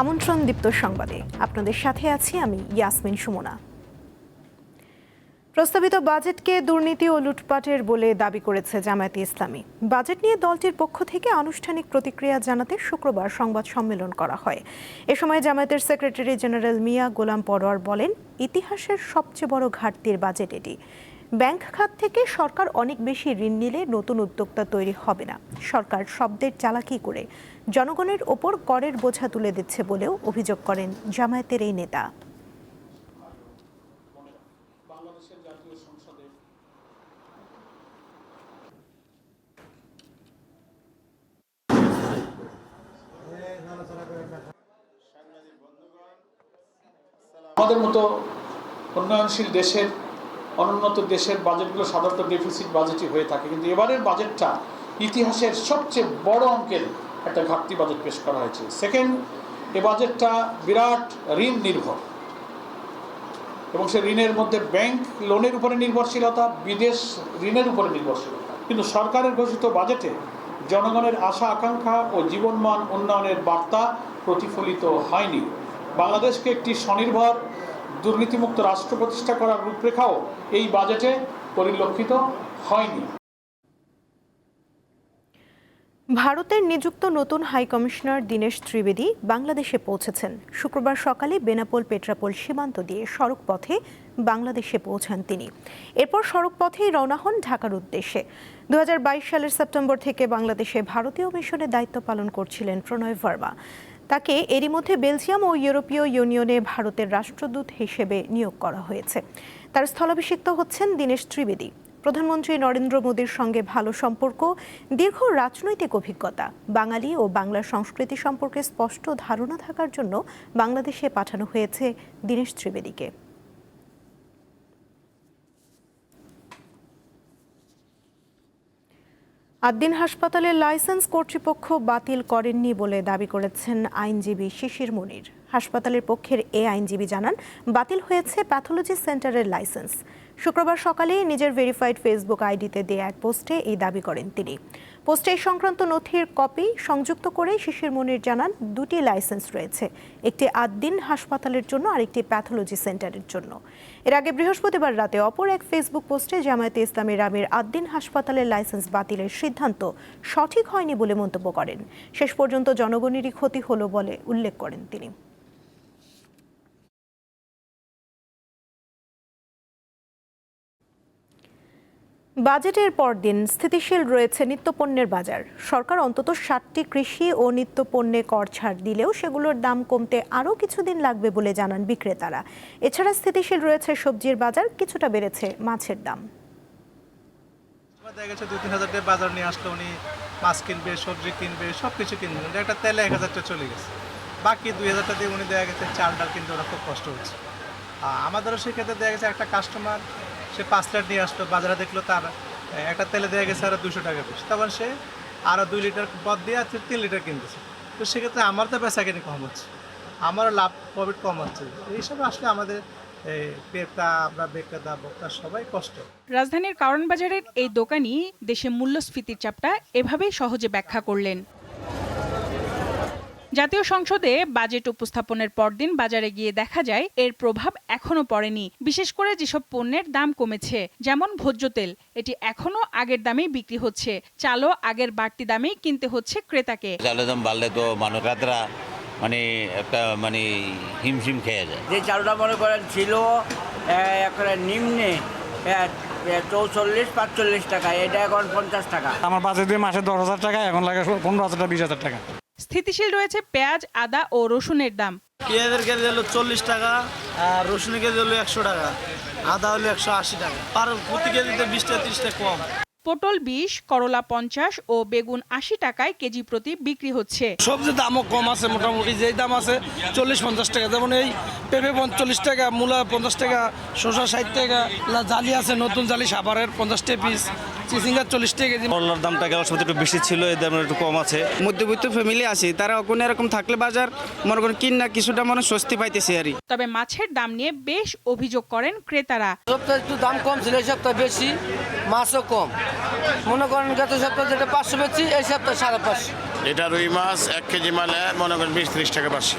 আমন্ত্রণ দীপ্ত সংবাদে আপনাদের সাথে আছি আমি ইয়াসমিন সুমনা। প্রস্তাবিত বাজেটকে দুর্নীতি ও লুটপাটের বলে দাবি করেছে জামায়াতে ইসলামী। বাজেট নিয়ে দলটির পক্ষ থেকে আনুষ্ঠানিক প্রতিক্রিয়া জানাতে শুক্রবার সংবাদ সম্মেলন করা হয়। এ সময় জামায়াতের সেক্রেটারি জেনারেল মিয়া গোলাম পরোয়ার বলেন, ইতিহাসের সবচেয়ে বড় ঘাটতির বাজেট এটি। ব্যাংক খাত থেকে সরকার অনেক বেশি ঋণ নিলে নতুন উদ্যোক্তা তৈরি হবে না। সরকার শব্দের চালাকি করে জনগণের ওপর করের বোঝা তুলে দিচ্ছে বলেও অভিযোগ করেন জামায়াতের এই নেতা। আমাদের মতো উন্নয়নশীল দেশের, অনুন্নত দেশের বাজেটগুলো সাধারণত ডেফিসিট বাজেটই হয়ে থাকে, কিন্তু এবারের বাজেটটা ইতিহাসের সবচেয়ে বড় অঙ্কের একটা ঘাটতি বাজেট পেশ করা হয়েছে। সেকেন্ড, এই বাজেটটা বিরাট ঋণ নির্ভর এবং সে ঋণের মধ্যে ব্যাংক লোনের উপরে নির্ভরশীলতা, বিদেশ ঋণের উপরে নির্ভরশীলতা। কিন্তু সরকারের ঘোষিত বাজেটে জনগণের আশা আকাঙ্ক্ষা ও জীবনমান উন্নয়নের বার্তা প্রতিফলিত হয়নি। বাংলাদেশকে একটি স্বনির্ভর দুর্নীতিমুক্ত রাষ্ট্র প্রতিষ্ঠা করার রূপরেখাও এই বাজেটে পরিলক্ষিত হয়নি। ভারতের নিযুক্ত নতুন হাই কমিশনার দীনেশ ত্রিবেদী বাংলাদেশে পৌঁছেছেন। শুক্রবার সকালে বেনাপোল পেট্রাপোল সীমান্ত দিয়ে সড়ক পথে বাংলাদেশে পৌঁছান তিনি। এরপর সড়ক পথেই রওনা হন ঢাকার উদ্দেশ্যে। 2022 সালের সেপ্টেম্বর থেকে বাংলাদেশে ভারতীয় মিশনে দায়িত্ব পালন করছিলেন প্রণয় ভার্মা। তাকে এরই মধ্যে বেলজিয়াম ও ইউরোপীয় ইউনিয়নে ভারতের রাষ্ট্রদূত হিসেবে নিয়োগ করা হয়েছে। তার স্থলাভিষিক্ত হচ্ছেন দীনেশ ত্রিবেদী। প্রধানমন্ত্রী নরেন্দ্র মোদীর সঙ্গে ভালো সম্পর্ক, দীর্ঘ রাজনৈতিক অভিজ্ঞতা, বাঙালি ও বাংলা সংস্কৃতি সম্পর্কে স্পষ্ট ধারণা থাকার জন্য বাংলাদেশে পাঠানো হয়েছে দীনেশ ত্রিবেদীকে। আদ্দিন হাসপাতালের লাইসেন্স কর্তৃপক্ষ বাতিল করেননি বলে দাবি করেছেন আইনজীবী শিশির মুনির। হাসপাতালের পক্ষের এ আইনজীবী জানান, বাতিল হয়েছে প্যাথোলজি সেন্টারের লাইসেন্স। শুক্রবার সকালে নিজের ভেরিফাইড ফেসবুক আইডিতে দেয়া এক পোস্টে এই দাবি করেন তিনি। পোস্টে এই সংক্রান্ত নথির কপি সংযুক্ত করে শিশির মুনির জানান, দুটি লাইসেন্স রয়েছে, একটি আদ্দিন হাসপাতালের জন্য আর একটি প্যাথোলজি সেন্টারের জন্য। এর আগে বৃহস্পতিবার রাতে অপর এক ফেসবুক পোস্টে জামায়াতে ইসলামী রামের আদ্দিন হাসপাতালের লাইসেন্স বাতিলের সিদ্ধান্ত সঠিক হয়নি বলে মন্তব্য করেন। শেষ পর্যন্ত জনগণেরই ক্ষতি হলো বলে উল্লেখ করেন তিনি। বাজেটের পরদিন স্থিতিশীল রয়েছে নিত্যপণ্যের বাজার। সরকার অন্তত 60টি কৃষি ও নিত্যপণ্যে কর ছাড় দিলেও সেগুলোর দাম কমতে আরও কিছুদিন লাগবে বলে জানান বিক্রেতারা। এছাড়া স্থিতিশীল রয়েছে সবজির বাজার, কিছুটা বেড়েছে মাছের দাম। দেখা গেছে 2-3 হাজার টাকা বাজার নিয়ে আসলে উনি মাছ কিনবে, সবজি কিনবে, সব কিছু কিনবে, একটা তেলে 1 হাজার টাকা চলে গেছে। বাকি 2 হাজার টাকা দিয়ে উনি দেখা গেছে চাল ডাল কিনতে ওরা খুব কষ্ট হচ্ছে। আমাদেরও সেক্ষেত্রে দেখা গেছে একটা কাস্টমার সে 5 লিটার নিয়ে আসলো, বাজারে দেখলো তার একটা তেলে দেখা গেছে আরও 200 টাকা বেশি, তখন সে আরও 2 লিটার পদ দিয়ে 3 লিটার কিনতেছে। তো সেক্ষেত্রে আমার তো বেচা কিনি কম হচ্ছে, আমারও লাভ প্রফিট কম হচ্ছে। এইসব আসলে আমাদের ক্রেতা, আমরা বিক্রেতা, ভোক্তা সবাই কষ্ট। রাজধানীর কারণ বাজারের এই দোকানি দেশে মূল্যস্ফীতির চাপটা এভাবেই সহজে ব্যাখ্যা করলেন। জাতীয় সংসদে বাজেট উপস্থাপনের পরদিন বাজারে গিয়ে দেখা যায় এর প্রভাব এখনো পড়েনি। বিশেষ করে যেসব পণ্যের দাম কমেছে, যেমন ভোজ্য তেল, এটি এখনো আগের দামেই বিক্রি হচ্ছে। চালও আগের বাড়তি দামেই কিনতে হচ্ছে ক্রেতাকে। চালের দাম বাড়লে তো মানুষরা একটা হিমশিম খেয়ে যায়। যে চালটা মনে করেন ছিল একটা নিম্নে 44-45 টাকা, এটা এখন 50 টাকা। আমার বাজেট দিয়ে মাসে 10,000 টাকা, এখন লাগে 15,000 20,000 টাকা। স্থিতিশীল রয়েছে পেঁয়াজ, আদা ও রসুনের দাম। পেঁয়াজের কেজি হলো 40 টাকা, আর রসুনের কেজি হলো 100 টাকা, আদা হলো 180 টাকা। আর প্রতি কেজিতে 20-30 টাকা কম। পটল 20, করলা 50 ও বেগুন 80 টাকায় কেজি প্রতি বিক্রি হচ্ছে। সবজির দামও কম আছে, মোটামুটি যেই দাম আছে 40-50 টাকা, যেমন এই পেঁপে 40 টাকা, মূলা 50 টাকা, শসা 60 টাকা, জালি আছে নতুন জালি সাভারের 50 টাকা পিস, চিচিঙ্গা 40 টাকা কেজি। করলার দামটা গেল সবচেয়ে একটু বেশি ছিল, এই দাম একটু কম আছে। মধ্যবিত্ত ফ্যামিলি আছে, তারা কোনো এরকম থাকলে বাজার মনে করেন কিনা কিছুটা মনে স্বস্তি পাইতেছে আর। তবে মাছের দাম নিয়ে বেশ অভিযোগ করেন ক্রেতারা। সপ্তাহে একটু দাম কম ছিল, এই সপ্তাহে বেশি, মাছও কম। মনে করেন গত সপ্তাহে যেটা 500 বেচছি, এই সপ্তাহে 550। এটা রুই মাছ 1 কেজি মালে মনে করেন 20-30 টাকা বেশি,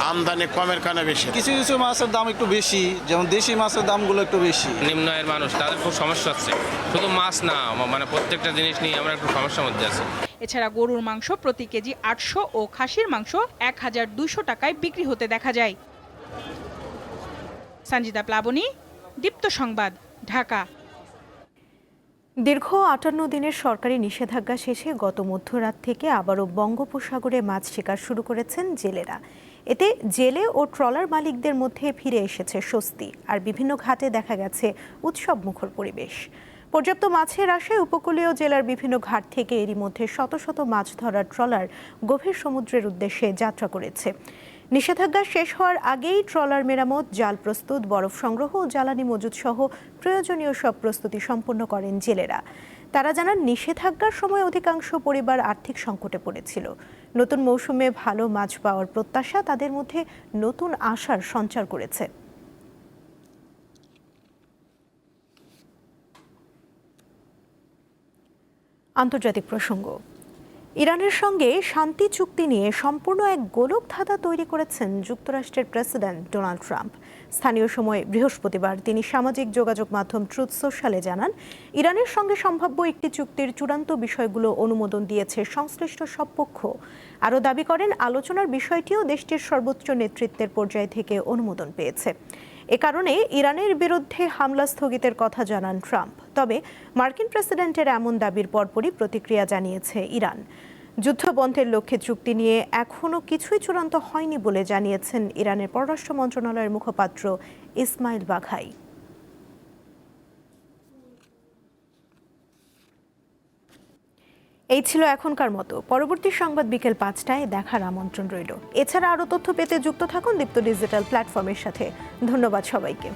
আমদানি কমের কারণে বেশি। কিছু কিছু মাছের দাম একটু বেশি, যেমন দেশি মাছের দামগুলো একটু বেশি। নিম্ন আয়ের মানুষ তাদের খুব সমস্যা হচ্ছে, শুধু মাছ না মানে প্রত্যেকটা জিনিস নিয়ে আমরা একটু সমস্যার মধ্যে আছি। এছাড়া গরুর মাংস প্রতি কেজি 800 ও খাসির মাংস 1200 টাকায় বিক্রি হতে দেখা যায়। সঞ্জিতা প্লাবনী, দীপ্ত সংবাদ, ঢাকা। দীর্ঘ 58 দিনের সরকারি নিষেধাজ্ঞা শেষে গত মধ্যরাত থেকে আবারও বঙ্গোপসাগরে মাছ শিকার শুরু করেছেন জেলেরা। এতে জেলে ও ট্রলার মালিকদের মধ্যে ফিরে এসেছে স্বস্তি, আর বিভিন্ন ঘাটে দেখা গেছে উৎসবমুখর পরিবেশ। পর্যাপ্ত মাছের আশায় উপকূলীয় জেলার বিভিন্ন ঘাট থেকে এরই মধ্যে শত শত মাছ ধরার ট্রলার গভীর সমুদ্রের উদ্দেশ্যে যাত্রা করেছে। নিষেধাজ্ঞা শেষ হওয়ার আগেই ট্রলার মেরামত, জাল প্রস্তুত, বরফ সংগ্রহ ও জ্বালানি মজুত সহ প্রয়োজনীয় সব প্রস্তুতি সম্পন্ন করেন জেলেরা। তারা জানান, নিষেধাজ্ঞার সময় অধিকাংশ পরিবার আর্থিক সংকটে পড়েছিল। নতুন মৌসুমে ভালো মাছ পাওয়ার প্রত্যাশা তাদের মধ্যে নতুন আশার সঞ্চার করেছে। আন্তর্জাতিক প্রসঙ্গ। ইরানের সঙ্গে শান্তি চুক্তি নিয়ে সম্পূর্ণ এক গোলকধাঁধা তৈরি করেছেন যুক্তরাষ্ট্রের প্রেসিডেন্ট ডোনাল্ড ট্রাম্প। স্থানীয় সময় বৃহস্পতিবার তিনি সামাজিক যোগাযোগ মাধ্যম ট্রুথ সোশ্যালে জানান, ইরানের সঙ্গে সম্ভাব্য একটি চুক্তির চূড়ান্ত বিষয়গুলো অনুমোদন দিয়েছে সংশ্লিষ্ট সব পক্ষ। আরও দাবি করেন, আলোচনার বিষয়টিও দেশটির সর্বোচ্চ নেতৃত্বের পর্যায় থেকে অনুমোদন পেয়েছে। এ কারণে ইরানের বিরুদ্ধে হামলা স্থগিতের কথা জানান ট্রাম্প। তবে মার্কিন প্রেসিডেন্টের এমন দাবির পরপরই প্রতিক্রিয়া জানিয়েছে ইরান। যুদ্ধবন্ধের লক্ষ্যে চুক্তি নিয়ে এখনও কিছুই চূড়ান্ত হয়নি বলে জানিয়েছেন ইরানের পররাষ্ট্র মন্ত্রণালয়ের মুখপাত্র ইসমাইল বাঘাই। এই ছিল এখনকার মতো। পরবর্তী সংবাদ বিকেল 5টায় দেখার আমন্ত্রণ রইল। এছাড়া আরও তথ্য পেতে যুক্ত থাকুন দীপ্ত ডিজিটাল প্ল্যাটফর্মের সাথে। ধন্যবাদ সবাইকে।